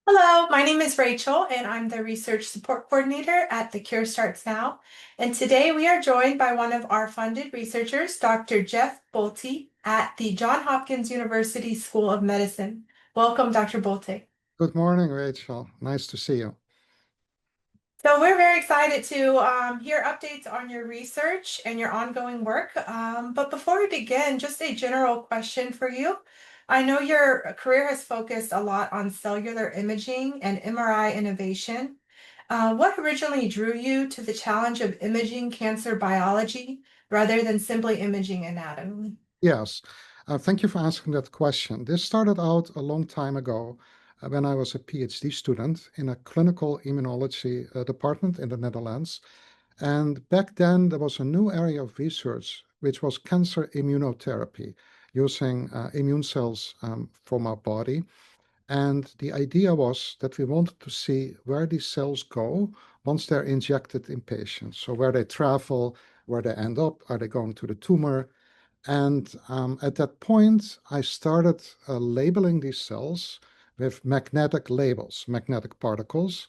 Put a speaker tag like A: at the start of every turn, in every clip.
A: Hello, my name is Rachel, and I'm the Research Support Coordinator at the Cure Starts Now. And today we are joined by one of our funded researchers, Dr. Jeff Bulte at the Johns Hopkins University School of Medicine. Welcome, Dr. Bulte.
B: Good morning, Rachel. Nice to see you.
A: So we're very excited to hear updates on your research and your ongoing work. But before we begin, just a general question for you. I know your career has focused a lot on cellular imaging and MRI innovation. What originally drew you to the challenge of imaging cancer biology rather than simply imaging anatomy?
B: Yes, thank you for asking that question. This started out a long time ago when I was a PhD student in a clinical immunology department in the Netherlands. And back then, there was a new area of research, which was cancer immunotherapy, using immune cells from our body. And the idea was that we wanted to see where these cells go once they're injected in patients. So where they travel, where they end up, are they going to the tumor? And at that point, I started labeling these cells with magnetic labels, magnetic particles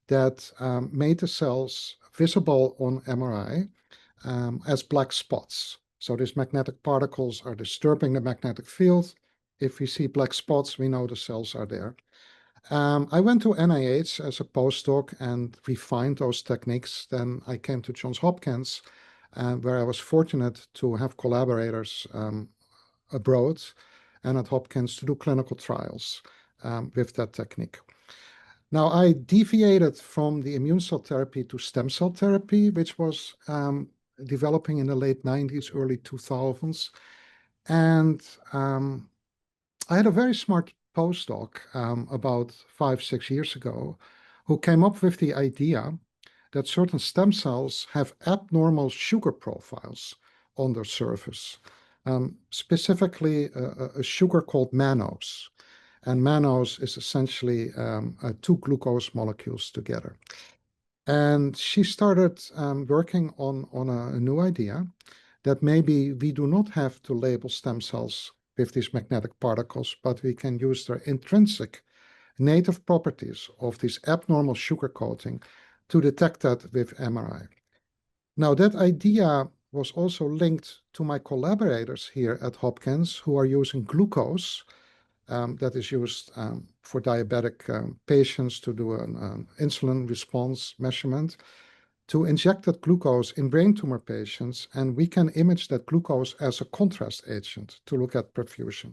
B: that made the cells visible on MRI as black spots. So these magnetic particles are disturbing the magnetic field. If we see black spots, we know the cells are there. I went to NIH as a postdoc and refined those techniques. Then I came to Johns Hopkins, where I was fortunate to have collaborators abroad and at Hopkins to do clinical trials with that technique. Now, I deviated from the immune cell therapy to stem cell therapy, which was developing in the late 90s, early 2000s. And I had a very smart postdoc about 5, 6 years ago who came up with the idea that certain stem cells have abnormal sugar profiles on their surface, specifically a sugar called mannose. And mannose is essentially two glucose molecules together. And she started working on a new idea that maybe we do not have to label stem cells with these magnetic particles, but we can use their intrinsic native properties of this abnormal sugar coating to detect that with MRI. Now, that idea was also linked to my collaborators here at Hopkins who are using glucose that is used for diabetic patients to do an insulin response measurement to inject that glucose in brain tumor patients, and we can image that glucose as a contrast agent to look at perfusion.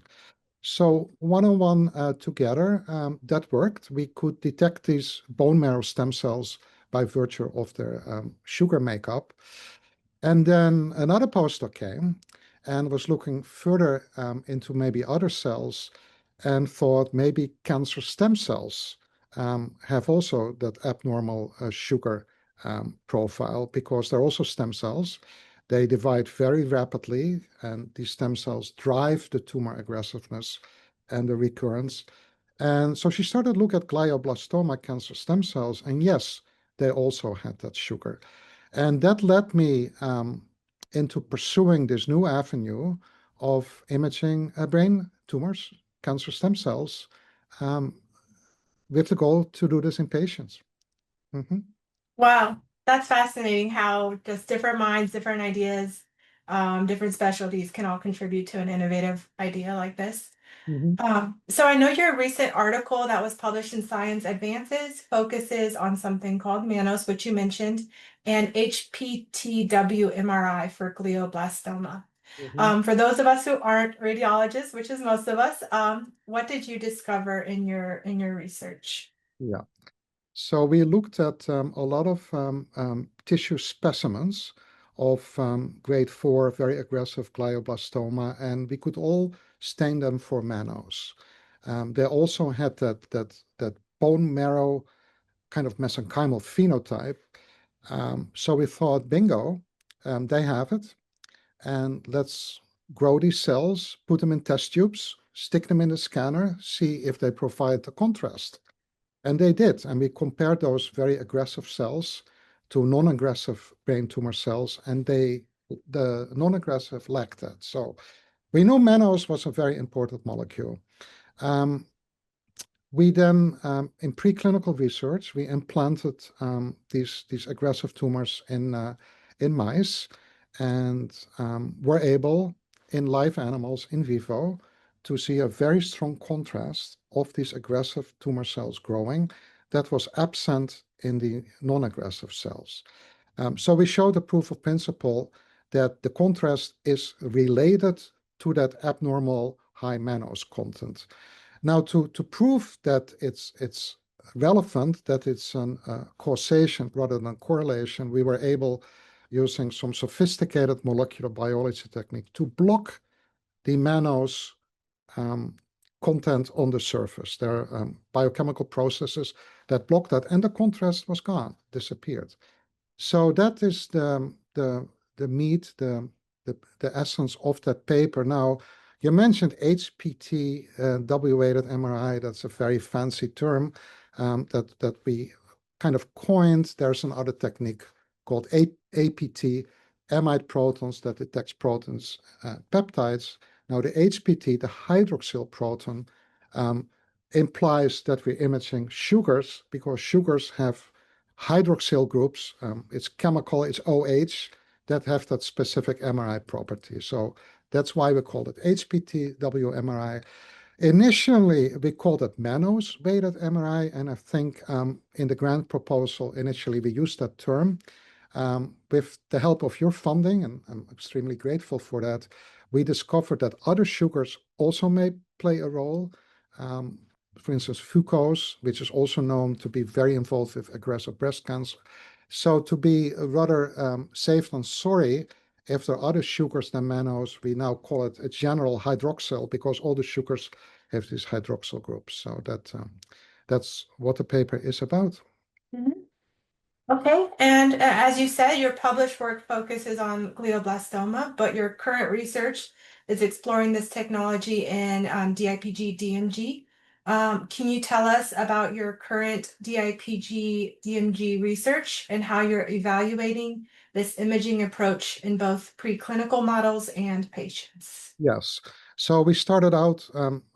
B: So one-on-one together, that worked. We could detect these bone marrow stem cells by virtue of their sugar makeup. And then another postdoc came and was looking further into maybe other cells and thought maybe cancer stem cells have also that abnormal sugar profile because they're also stem cells. They divide very rapidly, and these stem cells drive the tumor aggressiveness and the recurrence. And so she started to look at glioblastoma cancer stem cells, and yes, they also had that sugar. And that led me into pursuing this new avenue of imaging brain tumors, cancer stem cells, um, with the goal to do this in patients. Mhm.
A: Wow, that's fascinating how just different minds, different ideas, different specialties can all contribute to an innovative idea like this.
B: Mhm.
A: So I know your recent article that was published in Science Advances focuses on something called Mannose, which you mentioned, and HPTW MRI for glioblastoma.
B: Mhm.
A: For those of us who aren't radiologists, which is most of us, what did you discover in your research?
B: Yeah. So we looked at a lot of tissue specimens of grade 4, very aggressive glioblastoma, and we could all stain them for Mannose. They also had that bone marrow kind of mesenchymal phenotype. So we thought, bingo, they have it, and let's grow these cells, put them in test tubes, stick them in the scanner, see if they provide the contrast. And they did. And we compared those very aggressive cells to non-aggressive brain tumor cells, and the non-aggressive lacked that. So we know mannose was a very important molecule. Um, We then, in preclinical research, we implanted these aggressive tumors in mice, and were able, in live animals in vivo, to see a very strong contrast of these aggressive tumor cells growing that was absent in the non-aggressive cells. So we showed the proof of principle that the contrast is related to that abnormal high mannose content. Now, to prove that it's relevant, that it's a causation rather than correlation, we were able, using some sophisticated molecular biology technique, to block the mannose um, content on the surface. There are biochemical processes that block that, and the contrast was gone, disappeared. So that is the meat, the essence of that paper. Now, you mentioned HPT, W-weighted MRI. That's a very fancy term that we kind of coined. There's another technique called APT, amide protons that detects protons, peptides. Now, the HPT, the hydroxyl proton, implies that we're imaging sugars because sugars have hydroxyl groups. It's chemical, it's OH, that have that specific MRI property. So that's why we called it HPT WMRI. Initially, we called it Mannose weighted MRI, and I think in the grant proposal, initially we used that term. With the help of your funding, and I'm extremely grateful for that, we discovered that other sugars also may play a role. For instance, fucose, which is also known to be very involved with aggressive breast cancer. So to be rather safe than sorry, if there are other sugars than mannose, we now call it a general hydroxyl because all the sugars have these hydroxyl groups. So that's what the paper is about.
A: Mhm. Okay, and as you said, your published work focuses on glioblastoma, but your current research is exploring this technology in DIPG, DMG. Can you tell us about your current DIPG, DMG research and how you're evaluating this imaging approach in both preclinical models and patients?
B: Yes. So we started out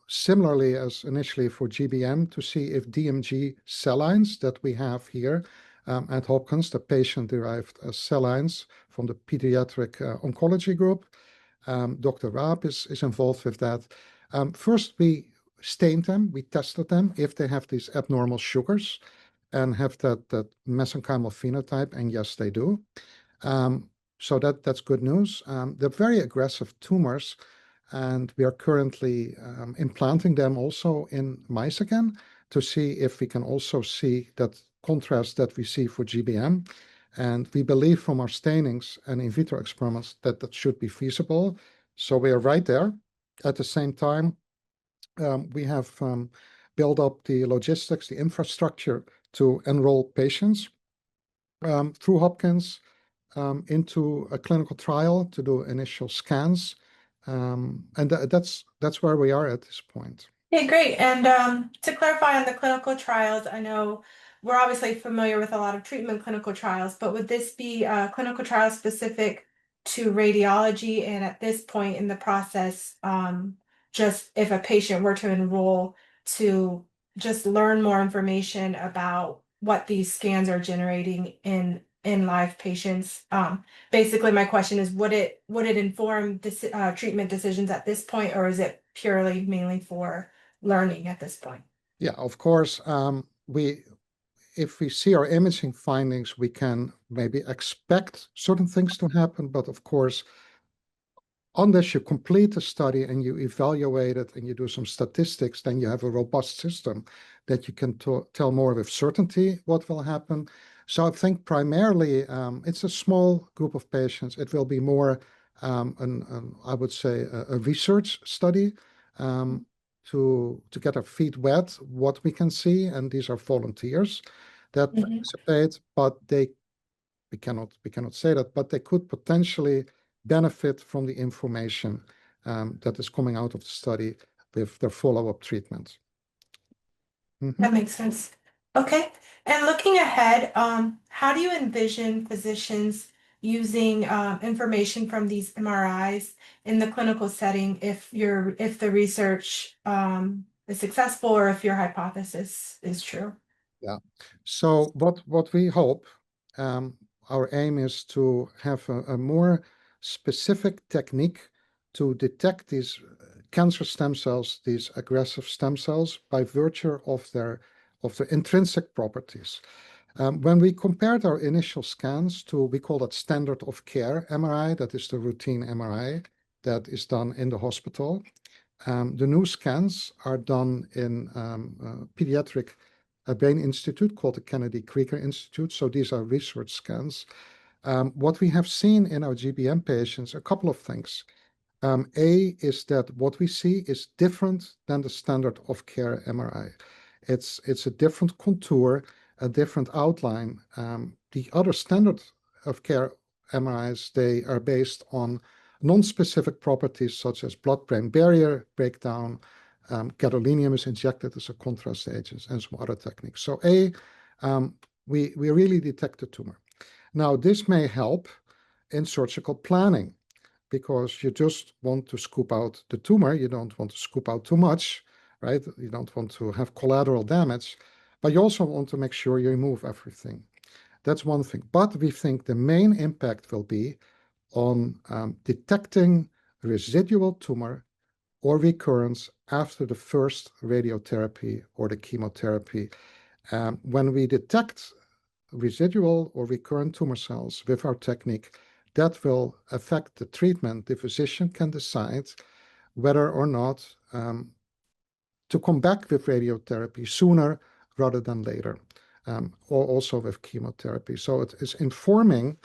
B: similarly as initially for GBM to see if DMG cell lines that we have here at Hopkins, the patient-derived cell lines from the pediatric oncology group. Dr. Raab is involved with that. First, we stained them, we tested them if they have these abnormal sugars and have that mesenchymal phenotype, and yes, they do. So that's good news. They're very aggressive tumors, and we are currently implanting them also in mice again to see if we can also see that contrast that we see for GBM. And we believe from our stainings and in vitro experiments that that should be feasible. So we are right there. At the same time, we have built up the logistics, the infrastructure to enroll patients through Hopkins into a clinical trial to do initial scans. And that's where we are at this point.
A: Okay, great. And to clarify on the clinical trials, I know we're obviously familiar with a lot of treatment clinical trials, but would this be a clinical trial specific to radiology? And at this point in the process, just if a patient were to enroll to just learn more information about what these scans are generating in live patients. Basically, my question is, would it inform this, treatment decisions at this point, or is it purely mainly for learning at this point?
B: Yeah, of course, we if we see our imaging findings, we can maybe expect certain things to happen, but of course, unless you complete the study and you evaluate it and you do some statistics, then you have a robust system that you can tell more with certainty what will happen. So I think primarily it's a small group of patients. It will be more, I would say, a research study to get our feet wet, what we can see. And these are volunteers that
A: Mhm.
B: participate, but we cannot say that, but they could potentially benefit from the information that is coming out of the study with their follow-up treatment.
A: That
B: Mhm.
A: makes sense. Okay. And looking ahead, how do you envision physicians using information from these MRIs in the clinical setting if the research is successful or if your hypothesis is true.
B: Yeah. So what we hope, um, our aim is to have a more specific technique to detect these cancer stem cells, these aggressive stem cells, by virtue of their intrinsic properties. When we compared our initial scans to, we call it standard of care MRI, that is the routine MRI that is done in the hospital. The new scans are done in a pediatric brain institute called the Kennedy Krieger Institute. So these are research scans. What we have seen in our GBM patients, a couple of things. A is that what we see is different than the standard of care MRI. It's a different contour, a different outline. The other standard of care MRIs, they are based on non-specific properties such as blood-brain barrier breakdown. Gadolinium is injected as a contrast agent and some other techniques. So we really detect the tumor. Now, this may help in surgical planning because you just want to scoop out the tumor. You don't want to scoop out too much, right? You don't want to have collateral damage, but you also want to make sure you remove everything. That's one thing. But we think the main impact will be on detecting residual tumor or recurrence after the first radiotherapy or the chemotherapy. When we detect residual or recurrent tumor cells with our technique, that will affect the treatment. The physician can decide whether or not to come back with radiotherapy sooner rather than later, or also with chemotherapy. So it is informing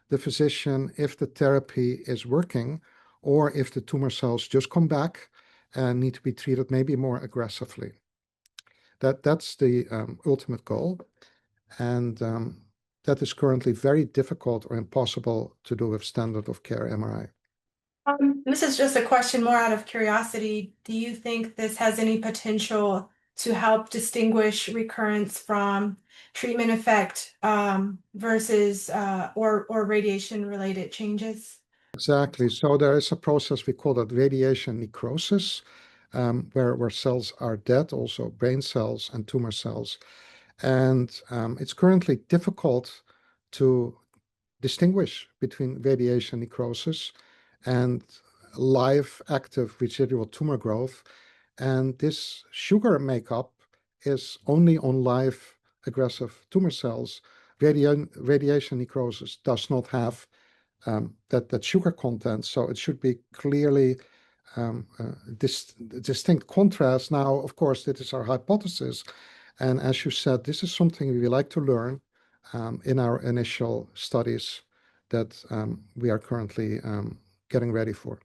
B: the physician if the therapy is working or if the tumor cells just come back and need to be treated maybe more aggressively. That's the ultimate goal. And that is currently very difficult or impossible to do with standard of care MRI.
A: This is just a question more out of curiosity. Do you think this has any potential to help distinguish recurrence from treatment effect versus or radiation related changes?
B: Exactly. So there is a process we call it radiation necrosis, where cells are dead, also brain cells and tumor cells. And it's currently difficult to distinguish between radiation necrosis and live active residual tumor growth. And this sugar makeup is only on live aggressive tumor cells. Radiation necrosis does not have that sugar content, so it should be clearly distinct contrast. Now, of course, this is our hypothesis, and as you said, this is something we like to learn in our initial studies that we are currently getting ready for.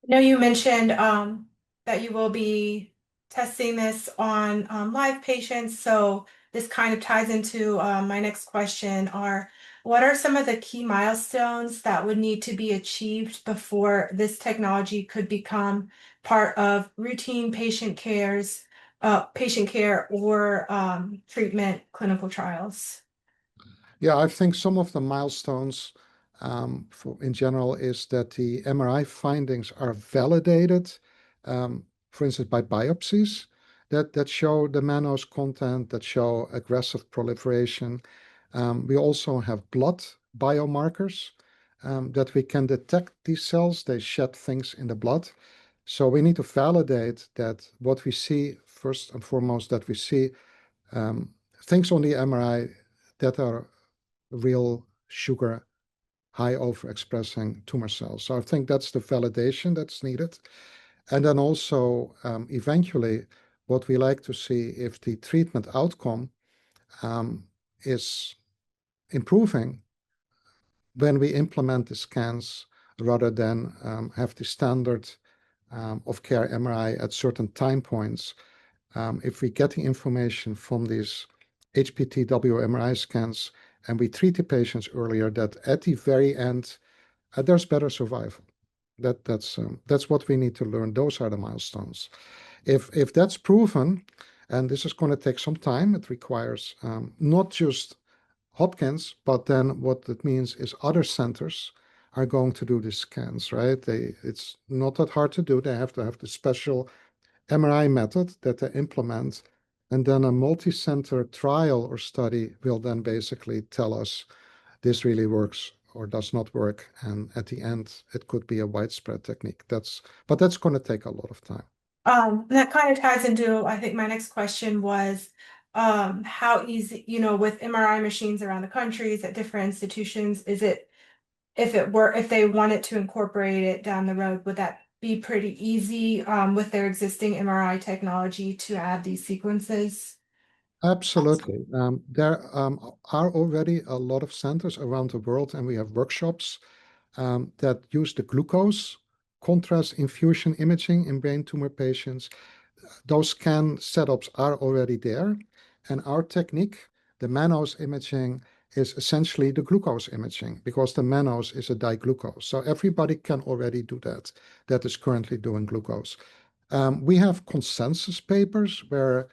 A: I know you mentioned that you will be testing this on live patients. So this kind of ties into my next question are what are some of the key milestones that would need to be achieved before this technology could become part of routine patient care or treatment clinical trials?
B: Yeah, I think some of the milestones in general is that the MRI findings are validated, for instance, by biopsies that show the mannose content, that show aggressive proliferation. We also have blood biomarkers that we can detect these cells. They shed things in the blood. So we need to validate that what we see, first and foremost, that we see things on the MRI that are real sugar high overexpressing tumor cells. So I think that's the validation that's needed. And then also eventually what we like to see if the treatment outcome is improving when we implement the scans rather than have the standard of care MRI at certain time points. If we get the information from these HPTW MRI scans and we treat the patients earlier, that at the very end, there's better survival. That's what we need to learn. Those are the milestones. If that's proven, and this is going to take some time, it requires not just Hopkins, but then what it means is other centers are going to do the scans, right? It's not that hard to do. They have to have the special MRI method that they implement, and then a multi-center trial or study will then basically tell us this really works or does not work. And at the end, it could be a widespread technique. But that's going to take a lot of time.
A: That kind of ties into, I think my next question was, how easy, with MRI machines around the countries at different institutions, is it, if they wanted to incorporate it down the road, would that be pretty easy, with their existing MRI technology to add these sequences?
B: Absolutely. There are already a lot of centers around the world, and we have workshops that use the glucose contrast infusion imaging in brain tumor patients. Those scan setups are already there. And our technique, the Mannose imaging, is essentially the glucose imaging because the Mannose is a diglucose. So everybody can already do that, that is currently doing glucose. We have consensus papers where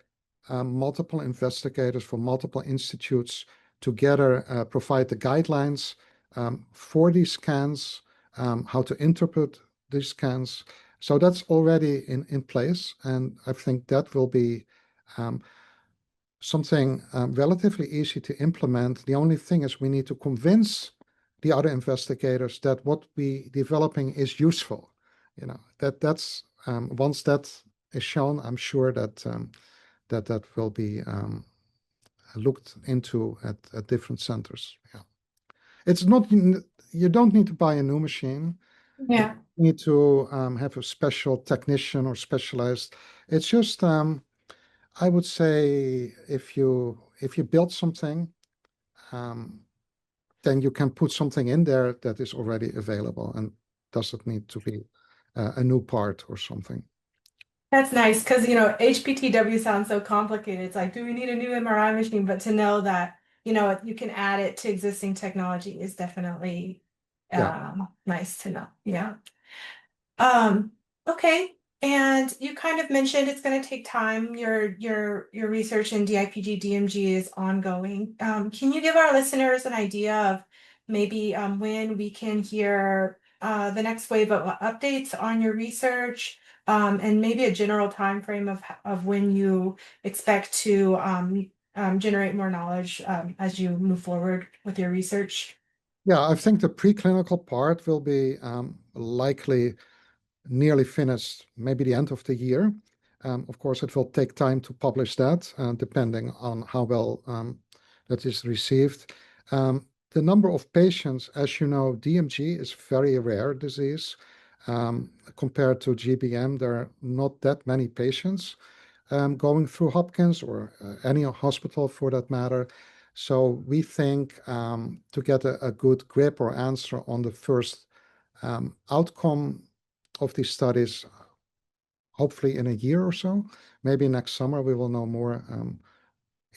B: multiple investigators from multiple institutes together provide the guidelines for these scans, how to interpret these scans. So that's already in place, and I think that will be something relatively easy to implement. The only thing is we need to convince the other investigators that what we developing is useful. That's once that is shown, I'm sure that that will be looked into at different centers. Yeah, it's not you don't need to buy a new machine. You
A: Yeah.
B: don't need to have a special technician or specialized. It's just I would say if you build something, um, then you can put something in there that is already available and doesn't need to be a new part or something.
A: That's nice because, HPTW sounds so complicated. It's like, do we need a new MRI machine? But to know that, you can add it to existing technology is definitely
B: Yeah.
A: nice to know. Yeah. Um, okay. And you kind of mentioned it's going to take time. Your research in DIPG DMG is ongoing. Can you give our listeners an idea of maybe when we can hear the next wave of updates on your research, and maybe a general time frame of when you expect to generate more knowledge as you move forward with your research?
B: Yeah, I think the preclinical part will be likely nearly finished, maybe the end of the year. Of course, it will take time to publish that, depending on how well that is received. The number of patients, as you know, DMG is very rare disease. Compared to GBM, there are not that many patients going through Hopkins or any hospital for that matter. So we think to get a good grip or answer on the first outcome of these studies, hopefully in a year or so, maybe next summer, we will know more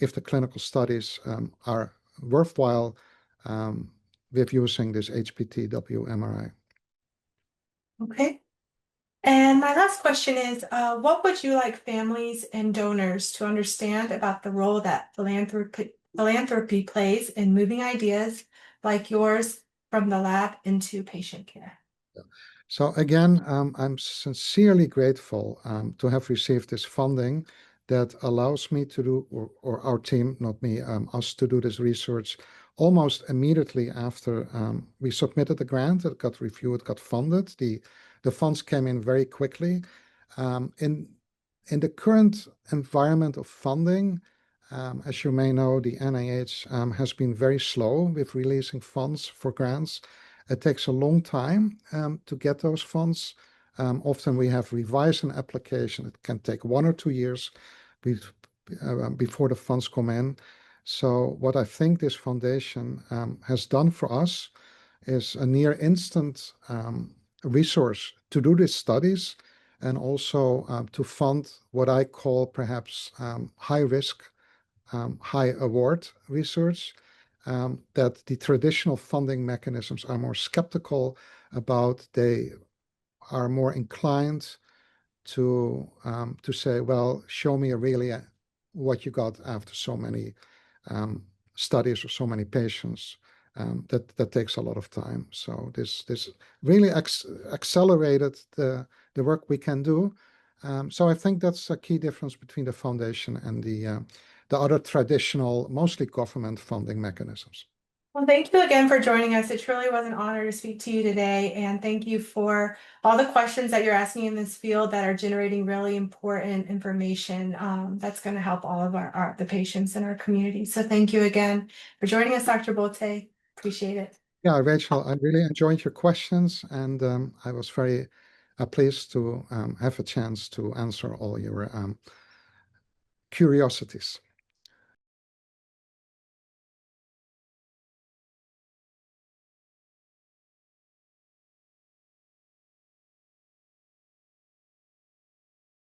B: if the clinical studies are worthwhile with using this HPTW MRI.
A: Okay. And my last question is, what would you like families and donors to understand about the role that philanthropy plays in moving ideas like yours from the lab into patient care?
B: So again, I'm sincerely grateful to have received this funding that allows me to do, or our team, not me, us to do this research almost immediately after we submitted the grant. It got reviewed, got funded. The funds came in very quickly. In the current environment of funding, as you may know, the NIH has been very slow with releasing funds for grants. It takes a long time to get those funds. Often we have revised an application. It can take 1 or 2 years before the funds come in. So what I think this foundation has done for us is a near instant resource to do these studies and also to fund what I call perhaps high risk, high award research that the traditional funding mechanisms are more skeptical about. They are more inclined to say, well, show me really what you got after so many studies or so many patients. That takes a lot of time. So this really accelerated the work we can do. So I think that's a key difference between the foundation and the other traditional, mostly government funding mechanisms.
A: Well, thank you again for joining us. It truly was an honor to speak to you today. And thank you for all the questions that you're asking in this field that are generating really important information that's going to help all of the patients in our community. So thank you again for joining us, Dr. Bulte. Appreciate it.
B: Yeah, Rachel, I really enjoyed your questions, and I was very pleased to have a chance to answer all your curiosities.